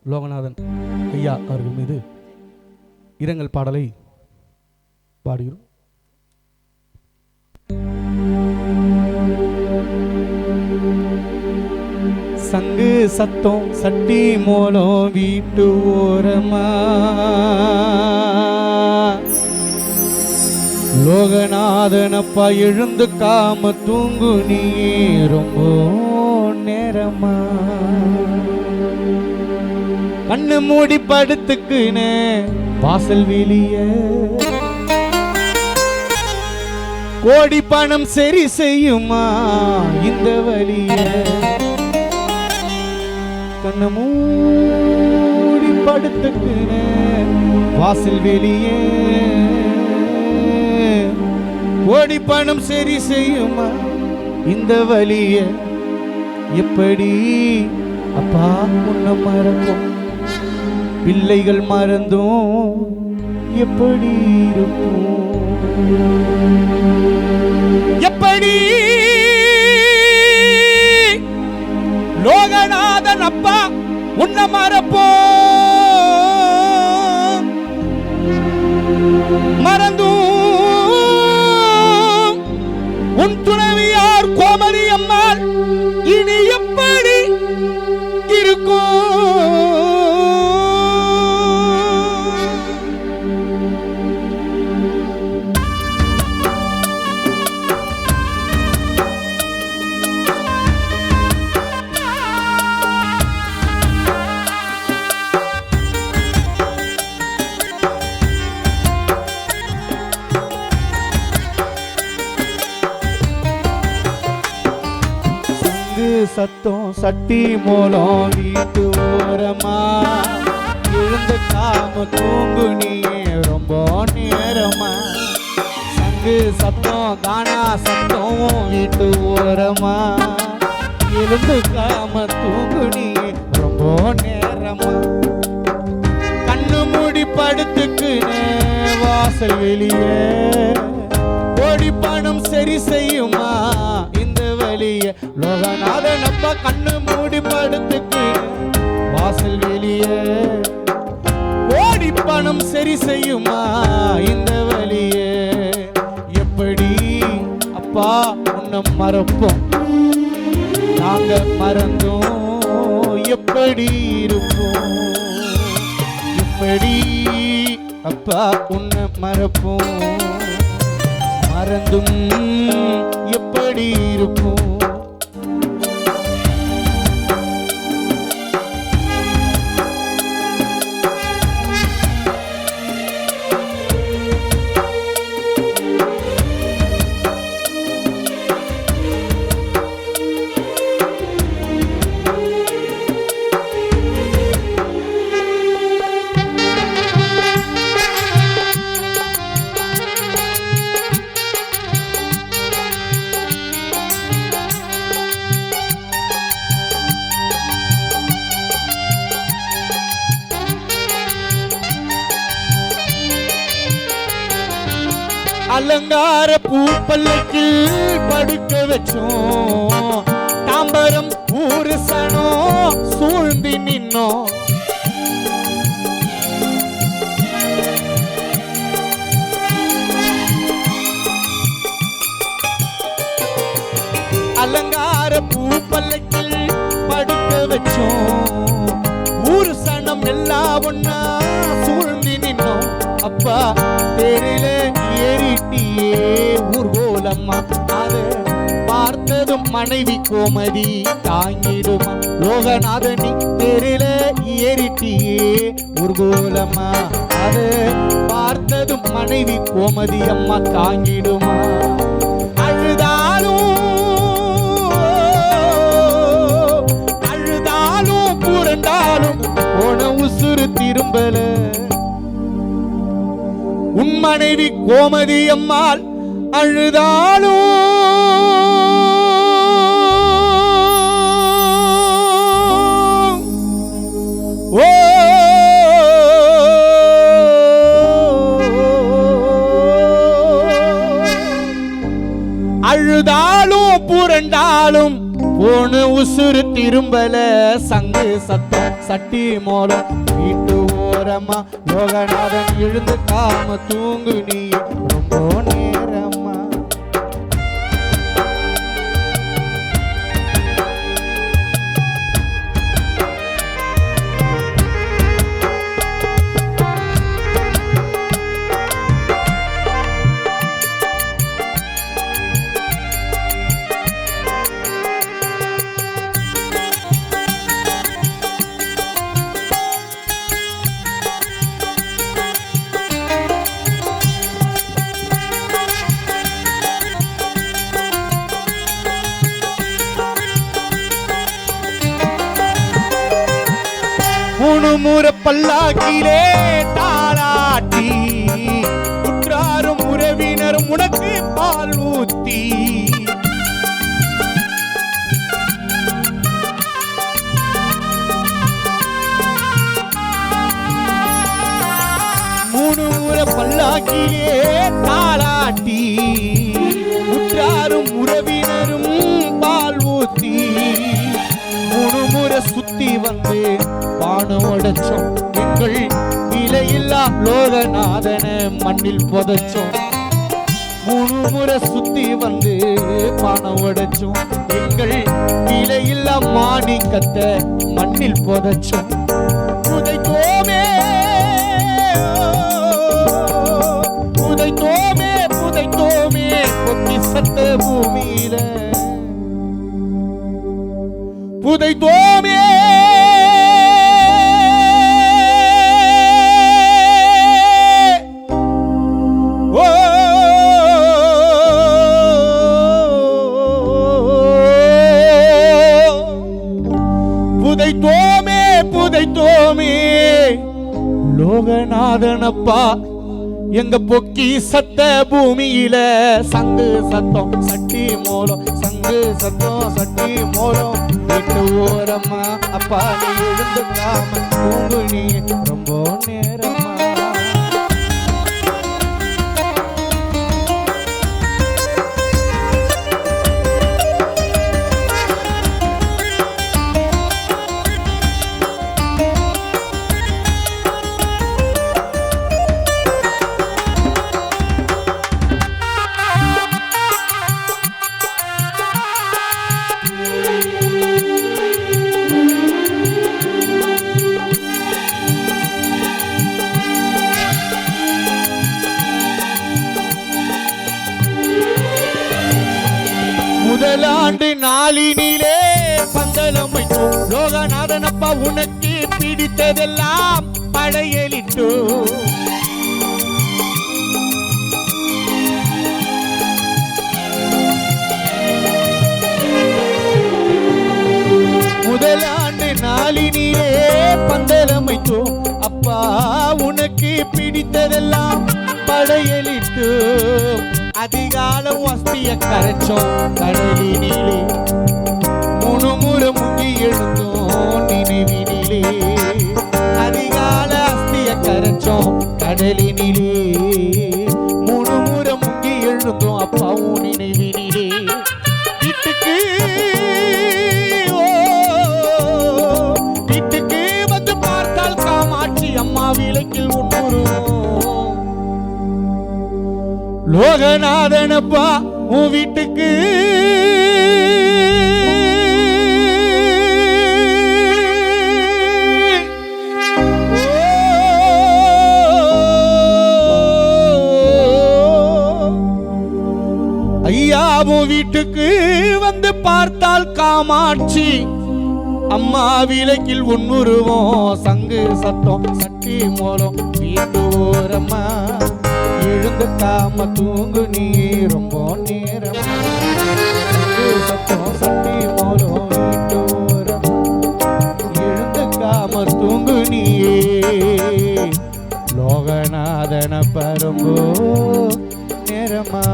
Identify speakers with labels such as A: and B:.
A: லோகநாதன் ஐயா அவர்கள் மீது இரங்கல் பாடலை பாடுகிறோம். சங்கு சத்தம் சட்டி மோளம் வீட்டு ஓரமா லோகநாதனப்பா எழுந்து காம தூங்கு நீ ரொம்ப நேரமா கண்ணு மூடி படுத்துக்குன்னு வாசல் வெளிய கோடி பணம் சரி செய்யுமா இந்த வழிய கண்ணு மூடி படுத்துக்குன்னு வாசல் வெளிய கோடி பணம் சரி செய்யுமா இந்த வழிய எப்படி அப்பா உன்னை மறக்கும் பிள்ளைகள் மறந்தும் எப்படி இருக்கும் எப்படி லோகநாதன் அப்பா உன்னை மறப்போ மறந்தும் உன் துணைவியார் கோமதி அம்மாள் இனி எப்படி இருக்கும் சத்தம் சட்டி மூலம் வீட்டு ஓரமா எழுந்து காம தூங்கு நீ ரொம்ப நேரமா சங்கு சத்தம் கானா சத்தம் வீட்டு ஓரமா எழுந்து காம தூங்கு நீ ரொம்ப நேரமா கண்ணு மூடி படுத்துக்குன்னு வாசல் வெளியே கோடி பணம் சரி செய்யுமா இந்த வழிய லோகநாதன் அப்பா கண்ணு மூடி படுத்துக்கு வாசல் வெளிய கோடி பணம் சரி செய்யுமா இந்த வழிய எப்படி அப்பா உன்னை மறப்போம் நாங்க மறந்தோம் எப்படி இருப்போம் எப்படி அப்பா உன்னை மறப்போம் மறந்தும் எப்படி இருக்கும் அலங்கார பூப்பல்லுக்கு படுக்க வச்சோம் தாம்பரம் ஊரு சனம் சூழ்ந்து நின்னோம் அலங்கார பூப்பல்லுக்கு படுக்க வச்சோம் ஊரு சனம் எல்லாம் ஒன்னா சூழ்ந்து நின்னோம் அப்பா தெரியல ஏறிட்டியே ஊர்கோலம்மா அது பார்த்ததும் மனைவி கோமதி தாங்கிடுமா லோகநாதனி தெரியல ஏறிட்டியே ஊர்கோலம்மா அது பார்த்ததும் மனைவி கோமதி அம்மா தாங்கிடுமா அழுதாலும் அழுதாலும் புரண்டாலும் போன உசுறு திரும்பல உன் மனைவி கோமதி அம்மாள் அழுதாலும் ஓ அழுதாலும் புரண்டாலும் போன உசுறு திரும்பல சங்கு சத்தம் சட்டி மோலம் வீட்டு ஓரம்மா லோகநாதன் எழுந்து காம தூங்கு நீ ரொம்ப நேரம்மா. முணுமுற பல்லாக்கிலே தாளாட்டி உற்றாரும் உறவினரும் உனக்கு பால் ஊத்தி முணுமுற பல்லாக்கிலே தாளாட்டி உற்றாரும் உறவினரும் பால் ஊத்தி முணுமுறை சுத்தி வந்து பானம் உடைச்சோம் எங்கள் விலையில்லா லோகநாதன மண்ணில் புதைச்சோம். முணுமுறை சுத்தி வந்து பானம் உடைச்சோம் எங்கள் விலையில்லா மாணிக்கத்தை மண்ணில் புதைச்சோம். புதைத்தோமே புதைத்தோமே புதைத்தோமே பொக்கிஷத்த பூமியில புதைத்தோமே புதைத்தோமே புதைத்தோமே லோகநாதனப்பா எங்க பொக்கி சத்த பூமியில சங்கு சத்தம் சட்டி மோலம் சங்கு சத்தம் சட்டி மோலம் வீட்டு ஓரம்மா அப்பா நீ எழுந்துக்காம தூங்கு நீ ரொம்ப நேரமா. முதலாண்டு நாளினிலே பந்தலம் வைத்தோம் லோகநாதனப்பா உனக்கு பிடித்ததெல்லாம் படையலிட்டோ. முதலாண்டு நாளினிலே பந்தலம் வைத்தோம் அப்பா உனக்கு பிடித்ததெல்லாம் படையலிட்டோ. அதிகாலம் வஸ்திய கரைச்சோம் கடலினிலே முணுமுறை முங்கி எழுந்தோம் நினைவினிலே. அதிகால அஸ்திய கரைச்சோம் கடலினிலே முணுமுறை முங்கி எழுந்தோம் அப்பாவும் நினைவினிலே. வீட்டுக்கு வீட்டுக்கு வந்து பார்த்தால் காமாட்சி அம்மா விளக்கில் உண்ணுறோம். லோகநாதனப்பா உன் வீட்டுக்கு ஐயாவும் வீட்டுக்கு வந்து பார்த்தால் காமாட்சி அம்மா விளக்கில் உண்ணுருவோம். சங்கு சத்தம் சட்டி மோலம் வீட்டு ஓரம்மா எழுந்து காம தூங்கு நீ ரொம்ப நேரம். சத்தம் சட்டி மோலம் வீட்டு ஓரம்மா எழுந்து காம தூங்கு நீயே லோகநாதன பரம்போ நேரமா.